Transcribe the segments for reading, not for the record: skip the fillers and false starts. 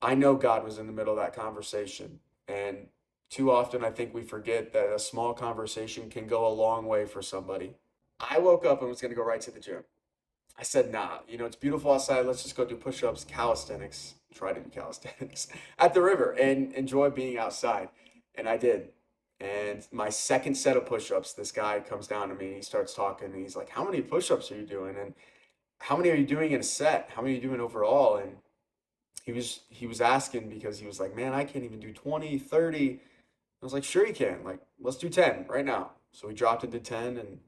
I know God was in the middle of that conversation. And too often, I think we forget that a small conversation can go a long way for somebody. I woke up and was going to go right to the gym. I said, nah, it's beautiful outside. Let's just go do push ups, calisthenics, try to do calisthenics at the river and enjoy being outside. And I did. And my second set of push ups, this guy comes down to me and he starts talking and he's like, how many push ups are you doing? And how many are you doing in a set? How many are you doing overall? And he was asking because he was like, man, I can't even do 20, 30. I was like, sure you can. Like, let's do 10 right now. So we dropped it to 10 and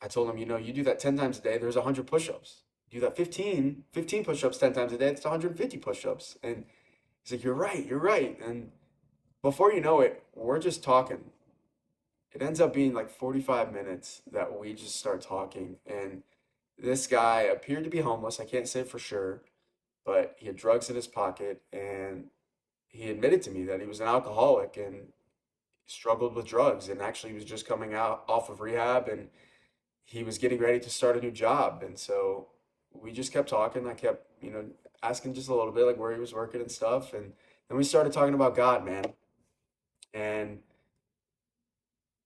I told him, you do that 10 times a day, there's 100 push-ups. You do that 15 push-ups 10 times a day, it's 150 push-ups. And he's like, you're right, you're right. And before you know it, we're just talking. It ends up being like 45 minutes that we just start talking. And this guy appeared to be homeless. I can't say for sure, but he had drugs in his pocket. And he admitted to me that he was an alcoholic and struggled with drugs. And actually, he was just coming out off of rehab and he was getting ready to start a new job. And so we just kept talking. I kept, asking just a little bit like where he was working and stuff. And then we started talking about God, man. And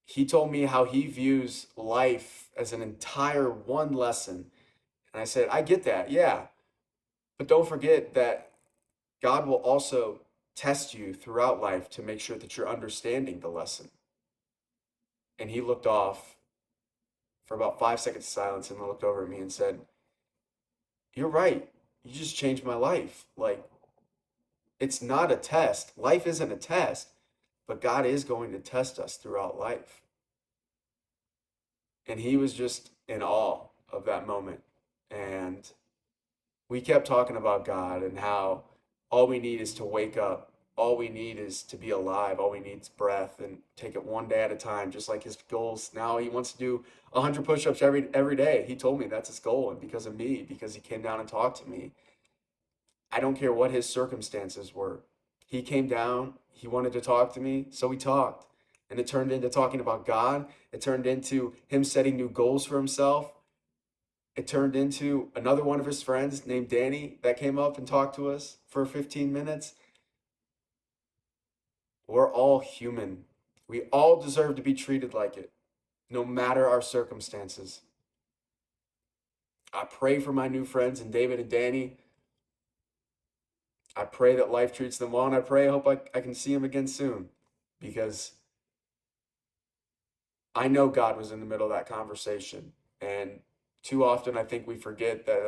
he told me how he views life as an entire one lesson. And I said, I get that. Yeah. But don't forget that God will also test you throughout life to make sure that you're understanding the lesson. And he looked off for about 5 seconds of silence and then looked over at me and said, you're right. You just changed my life. Like, it's not a test. Life isn't a test, but God is going to test us throughout life. And he was just in awe of that moment. And we kept talking about God and how all we need is to wake up. All we need is to be alive. All we need is breath and take it one day at a time, just like his goals. Now he wants to do 100 push-ups every day. He told me that's his goal, and because of me, because he came down and talked to me. I don't care what his circumstances were. He came down, he wanted to talk to me, so we talked. And it turned into talking about God. It turned into him setting new goals for himself. It turned into another one of his friends named Danny that came up and talked to us for 15 minutes. We're all human. We all deserve to be treated like it, no matter our circumstances. I pray for my new friends and David and Danny. I pray that life treats them well, and I hope I can see them again soon because I know God was in the middle of that conversation. And too often, I think we forget that